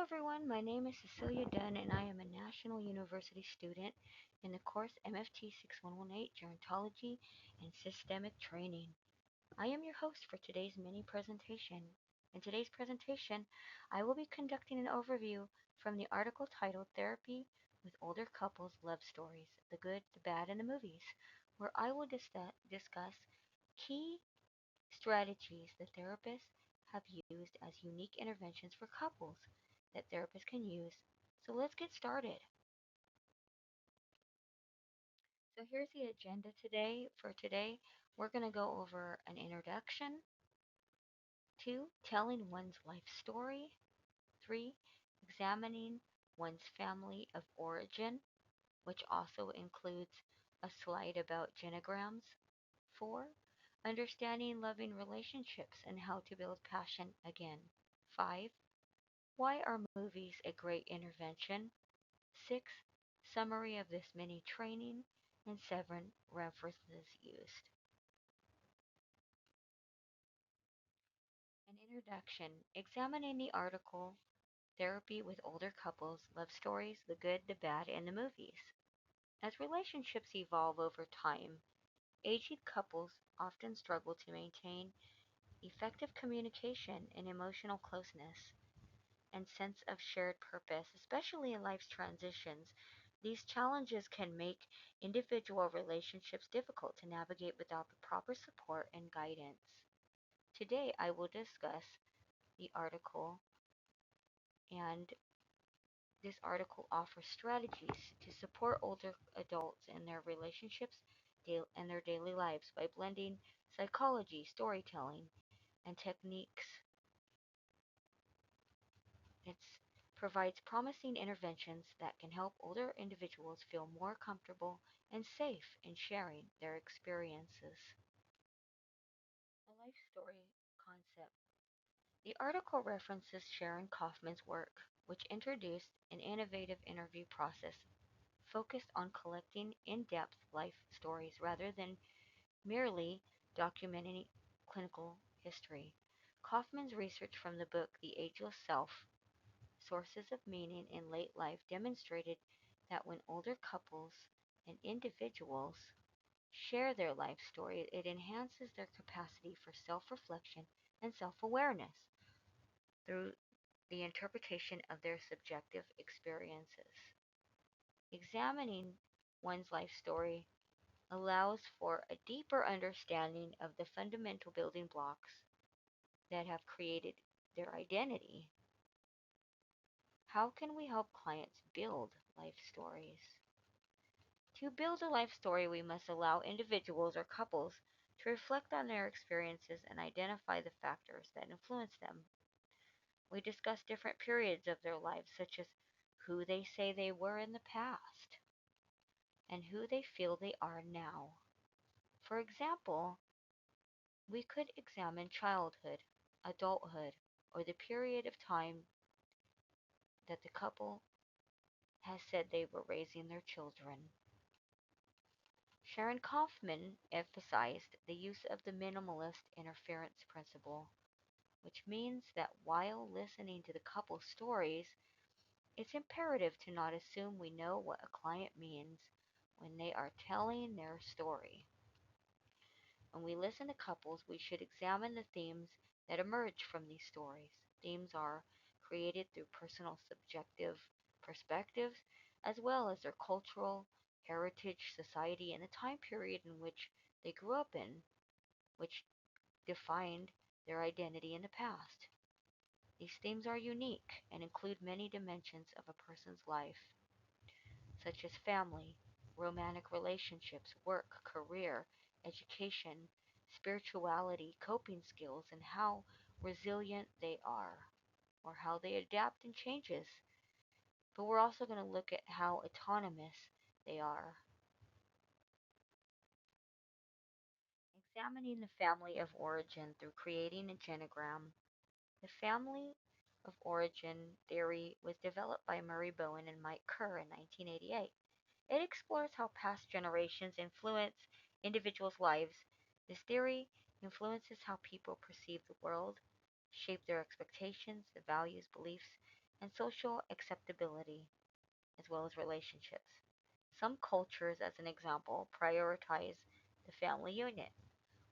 everyone. My name is Cecilia Dunn, and I am a National University student in the course MFT 6118 Gerontology and Systemic Training. I am your host for today's mini presentation. In today's presentation, I will be conducting an overview from the article titled Therapy with Older Couples Love Stories The Good, the Bad, and the Movies, where I will discuss key strategies that therapists have used as unique interventions for couples that therapists can use. So let's get started. So here's the agenda today. For today, we're going to go over an introduction, 2, telling one's life story, 3, examining one's family of origin, which also includes a slide about genograms, 4, understanding loving relationships and how to build passion again, 5, why are movies a great intervention? 6. Summary of this mini training. And 7. References used. An introduction. Examining the article Therapy with Older Couples Love Stories, the Good, the Bad, and the Movies. As relationships evolve over time, aging couples often struggle to maintain effective communication and emotional closeness and sense of shared purpose, especially in life's transitions. These challenges can make individual relationships difficult to navigate without the proper support and guidance. Today, I will discuss the article, and this article offers strategies to support older adults in their relationships and their daily lives by blending psychology, storytelling, and techniques. It provides promising interventions that can help older individuals feel more comfortable and safe in sharing their experiences. A life story concept. The article references Sharon Kaufman's work, which introduced an innovative interview process focused on collecting in depth life stories rather than merely documenting clinical history. Kaufman's research from the book The Ageless Self Sources of Meaning in Late Life demonstrated that when older couples and individuals share their life story, it enhances their capacity for self reflection and self awareness through the interpretation of their subjective experiences. Examining one's life story allows for a deeper understanding of the fundamental building blocks that have created their identity. How can we help clients build life stories? To build a life story, we must allow individuals or couples to reflect on their experiences and identify the factors that influence them. We discuss different periods of their lives, such as who they say they were in the past and who they feel they are now. For example, we could examine childhood, adulthood, or the period of time that the couple has said they were raising their children. Sharon Kaufman emphasized the use of the minimalist interference principle, which means that while listening to the couple's stories, it's imperative to not assume we know what a client means when they are telling their story. When we listen to couples, we should examine the themes that emerge from these stories. Themes are created through personal subjective perspectives as well as their cultural, heritage, society, and the time period in which they grew up in, which defined their identity in the past. These themes are unique and include many dimensions of a person's life, such as family, romantic relationships, work, career, education, spirituality, coping skills, and how resilient they are, or how they adapt and changes. But we're also going to look at how autonomous they are. Examining the family of origin through creating a genogram. The family of origin theory was developed by Murray Bowen and Mike Kerr in 1988. It explores how past generations influence individuals' lives. This theory influences how people perceive the world, shape their expectations, the values, beliefs, and social acceptability, as well as relationships. Some cultures, as an example, prioritize the family unit,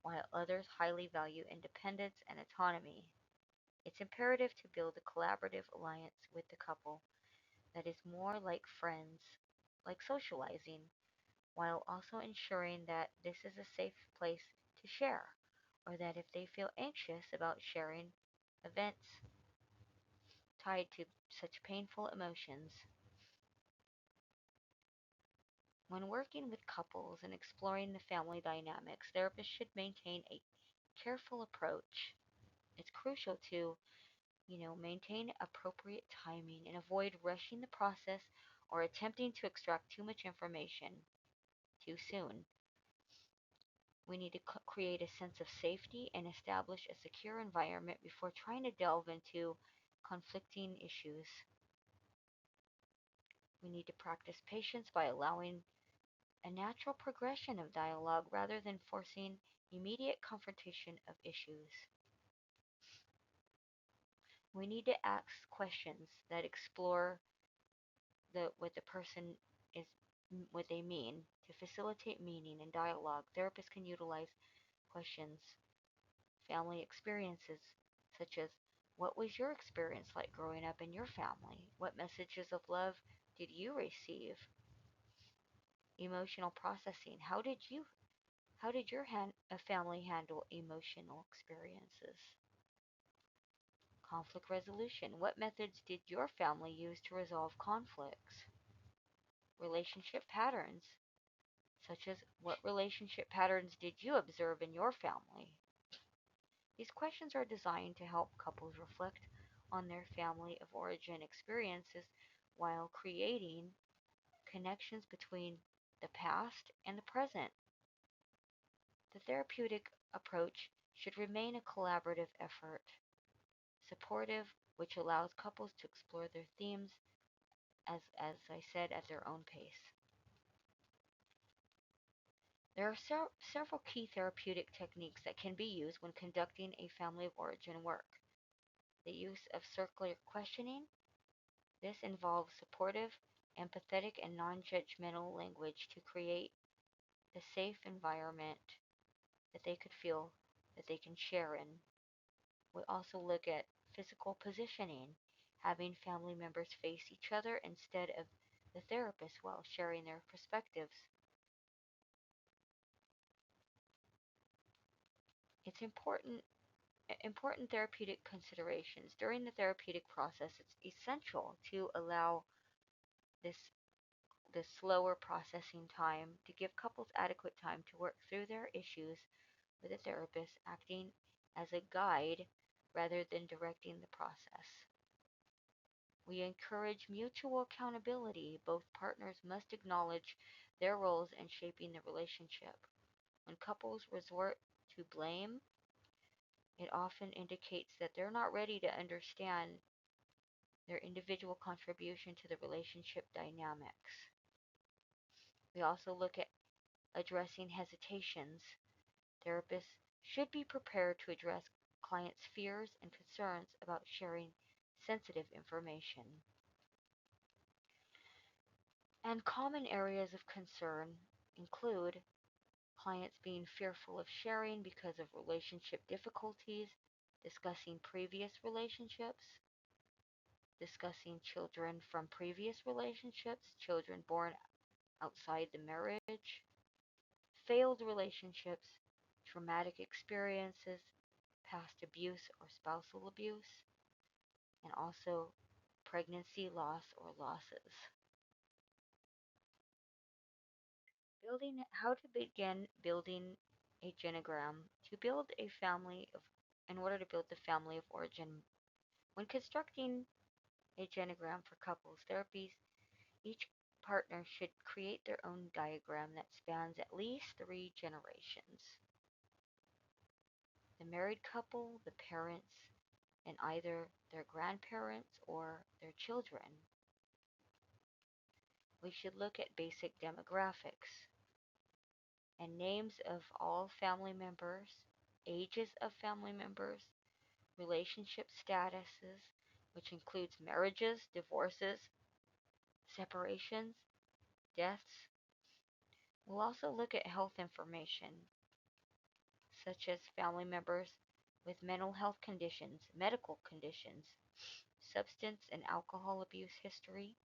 while others highly value independence and autonomy. It's imperative to build a collaborative alliance with the couple that is more like friends, like socializing, while also ensuring that this is a safe place to share, or that if they feel anxious about sharing events tied to such painful emotions, when working with couples and exploring the family dynamics, therapists should maintain a careful approach. It's crucial to, maintain appropriate timing and avoid rushing the process or attempting to extract too much information too soon. We need to create a sense of safety and establish a secure environment before trying to delve into conflicting issues. We need to practice patience by allowing a natural progression of dialogue rather than forcing immediate confrontation of issues. We need to ask questions that explore what the person is, what they mean. To facilitate meaning and dialogue, therapists can utilize questions, family experiences, such as what was your experience like growing up in your family? What messages of love did you receive? Emotional processing. How did your family handle emotional experiences? Conflict resolution. What methods did your family use to resolve conflicts? Relationship patterns, such as what relationship patterns did you observe in your family? These questions are designed to help couples reflect on their family of origin experiences while creating connections between the past and the present. The therapeutic approach should remain a collaborative effort, supportive, which allows couples to explore their themes, as I said, at their own pace. There are several key therapeutic techniques that can be used when conducting a family of origin work. The use of circular questioning. This involves supportive, empathetic, and non judgmental language to create the safe environment that they could feel that they can share in. We also look at physical positioning, having family members face each other instead of the therapist while sharing their perspectives. It's important therapeutic considerations. During the therapeutic process, it's essential to allow this this slower processing time to give couples adequate time to work through their issues with a therapist acting as a guide rather than directing the process. We encourage mutual accountability. Both partners must acknowledge their roles in shaping the relationship. When couples resort to blame, it often indicates that they're not ready to understand their individual contribution to the relationship dynamics. We also look at addressing hesitations. Therapists should be prepared to address clients' fears and concerns about sharing sensitive information. And common areas of concern include clients being fearful of sharing because of relationship difficulties, discussing previous relationships, discussing children from previous relationships, children born outside the marriage, failed relationships, traumatic experiences, past abuse or spousal abuse, and also pregnancy loss or losses. How to begin building a genogram to build a family of in order to build the family of origin. When constructing a genogram for couples therapies, each partner should create their own diagram that spans at least 3 generations. The married couple, the parents, and either their grandparents or their children. We should look at basic demographics and names of all family members, ages of family members, relationship statuses, which includes marriages, divorces, separations, deaths. We'll also look at health information, such as family members with mental health conditions, medical conditions, substance and alcohol abuse history,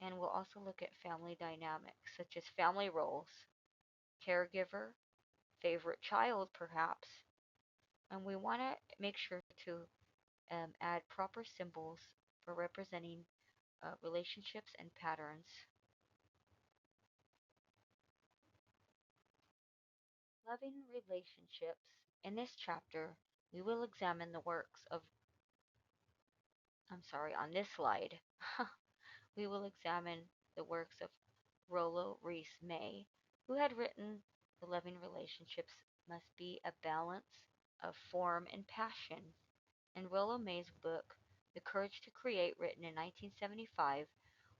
and we'll also look at family dynamics, such as family roles, caregiver, favorite child, perhaps, and we want to make sure to add proper symbols for representing relationships and patterns. Loving relationships. In this chapter, we will examine the works of, on this slide, we will examine the works of Rollo Reese May, who had written The Loving Relationships Must Be a Balance of Form and Passion. In Rollo May's book, The Courage to Create, written in 1975,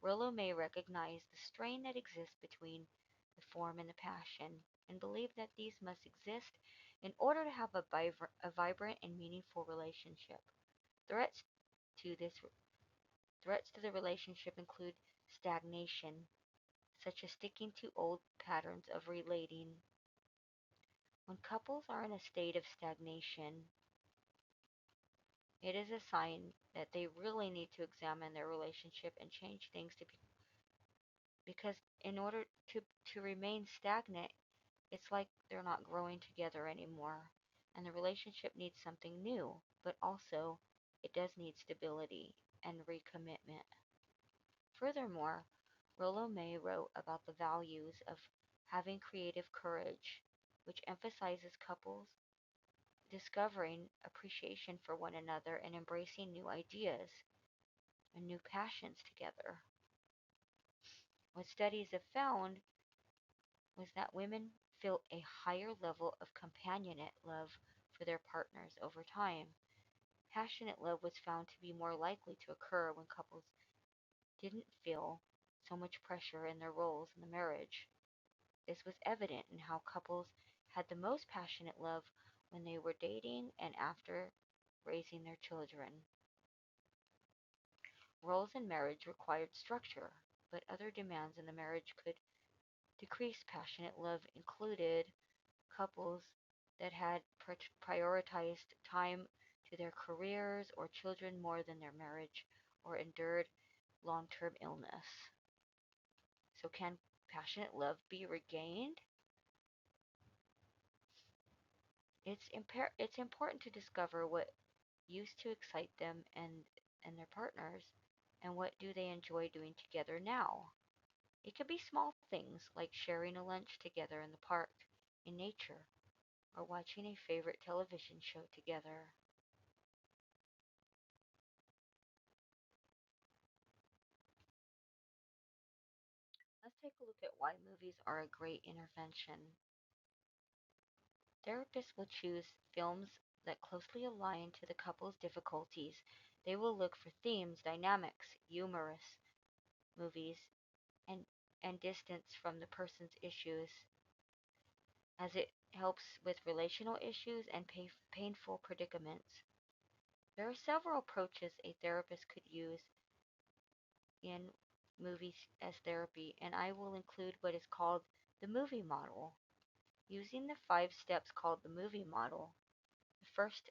Rollo May recognized the strain that exists between the form and the passion, and believed that these must exist in order to have a vibrant and meaningful relationship. Threats to this threats to the relationship include stagnation, such as sticking to old patterns of relating. When couples are in a state of stagnation, it is a sign that they really need to examine their relationship and change things because in order to remain stagnant, it's like they're not growing together anymore. And the relationship needs something new, but also it does need stability and recommitment. Furthermore, Rollo May wrote about the values of having creative courage, which emphasizes couples discovering appreciation for one another and embracing new ideas and new passions together. What studies have found was that women feel a higher level of companionate love for their partners over time. Passionate love was found to be more likely to occur when couples didn't feel so much pressure in their roles in the marriage. This was evident in how couples had the most passionate love when they were dating and after raising their children. Roles in marriage required structure, but other demands in the marriage could decrease passionate love included couples that had prioritized time to their careers or children more than their marriage or endured long-term illness. So can passionate love be regained? It's important to discover what used to excite them and their partners and what do they enjoy doing together now. It could be small things like sharing a lunch together in the park, in nature, or watching a favorite television show together. Let's take a look at why movies are a great intervention. Therapists will choose films that closely align to the couple's difficulties. They will look for themes, dynamics, humorous movies, and, and distance from the person's issues, as it helps with relational issues and painful predicaments. There are several approaches a therapist could use in movies as therapy, and I will include what is called the movie model. Using the 5 steps called the movie model, the first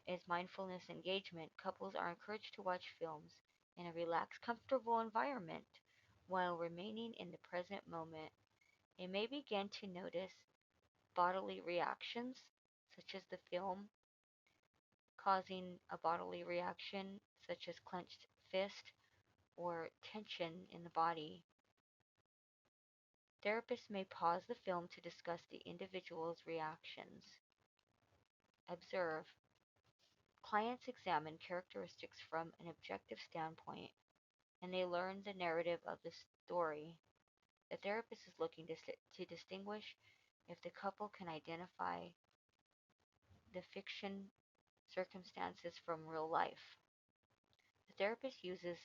is mindfulness engagement. Couples are encouraged to watch films in a relaxed, comfortable environment while remaining in the present moment. They may begin to notice bodily reactions, such as the film causing a bodily reaction, such as clenched fist or tension in the body. Therapists may pause the film to discuss the individual's reactions. Observe. Clients examine characteristics from an objective standpoint and they learn the narrative of the story. The therapist is looking to distinguish if the couple can identify the fiction circumstances from real life. The therapist uses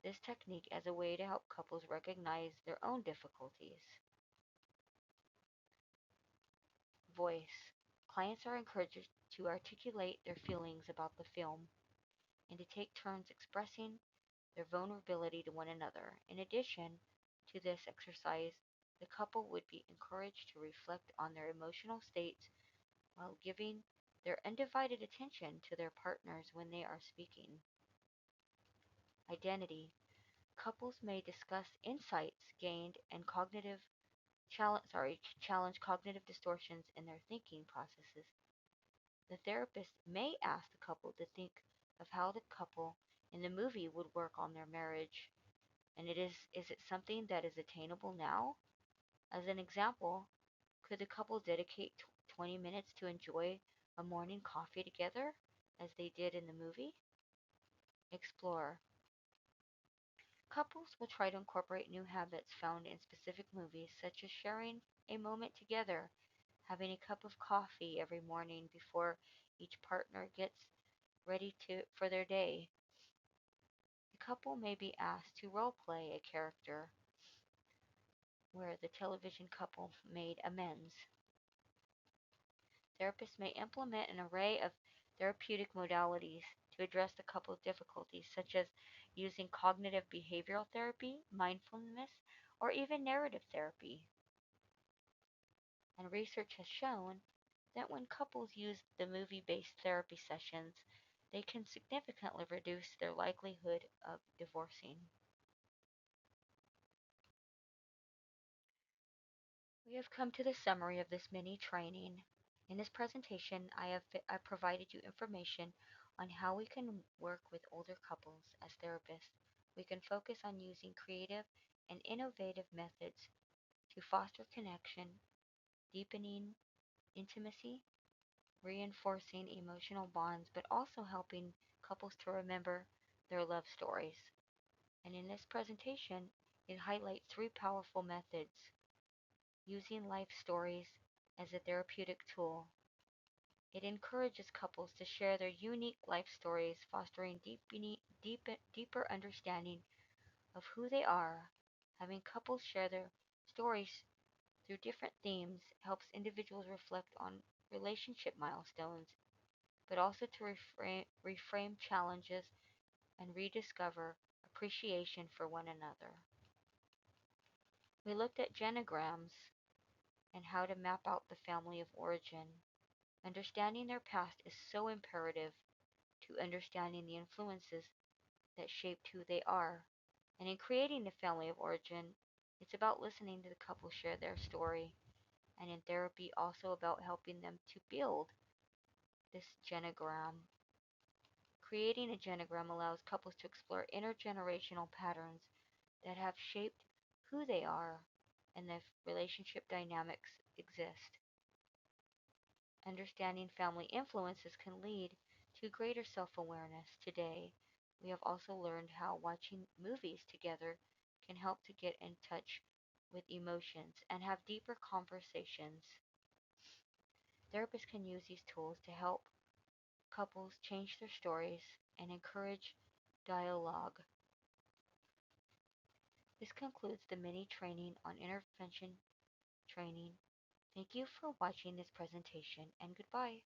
this technique as a way to help couples recognize their own difficulties. Voice. Clients are encouraged to articulate their feelings about the film and to take turns expressing their vulnerability to one another. In addition to this exercise, the couple would be encouraged to reflect on their emotional states while giving their undivided attention to their partners when they are speaking. Identity. Couples may discuss insights gained and challenge cognitive distortions in their thinking processes. The therapist may ask the couple to think of how the couple in the movie would work on their marriage, and is it something that is attainable now? As an example, could the couple dedicate 20 minutes to enjoy a morning coffee together as they did in the movie? Explore. Couples will try to incorporate new habits found in specific movies, such as sharing a moment together, having a cup of coffee every morning before each partner gets ready for their day. The couple may be asked to role play a character where the television couple made amends. Therapists may implement an array of therapeutic modalities to address the couple's difficulties, such as using cognitive behavioral therapy, mindfulness, or even narrative therapy. And research has shown that when couples use the movie based therapy sessions, they can significantly reduce their likelihood of divorcing. We have come to the summary of this mini training. In this presentation, I provided you information on how we can work with older couples as therapists. We can focus on using creative and innovative methods to foster connection, deepening intimacy, reinforcing emotional bonds, but also helping couples to remember their love stories. And in this presentation, it highlights three powerful methods: using life stories as a therapeutic tool. It encourages couples to share their unique life stories, fostering deeper understanding of who they are. Having couples share their stories through different themes helps individuals reflect on relationship milestones, but also to reframe challenges and rediscover appreciation for one another. We looked at genograms and how to map out the family of origin. Understanding their past is so imperative to understanding the influences that shaped who they are. And in creating the family of origin, it's about listening to the couple share their story, and in therapy, also about helping them to build this genogram. Creating a genogram allows couples to explore intergenerational patterns that have shaped who they are and the relationship dynamics exist. Understanding family influences can lead to greater self awareness. Today, we have also learned how watching movies together can help to get in touch with emotions and have deeper conversations. Therapists can use these tools to help couples change their stories and encourage dialogue. This concludes the mini training on intervention training. Thank you for watching this presentation, and goodbye.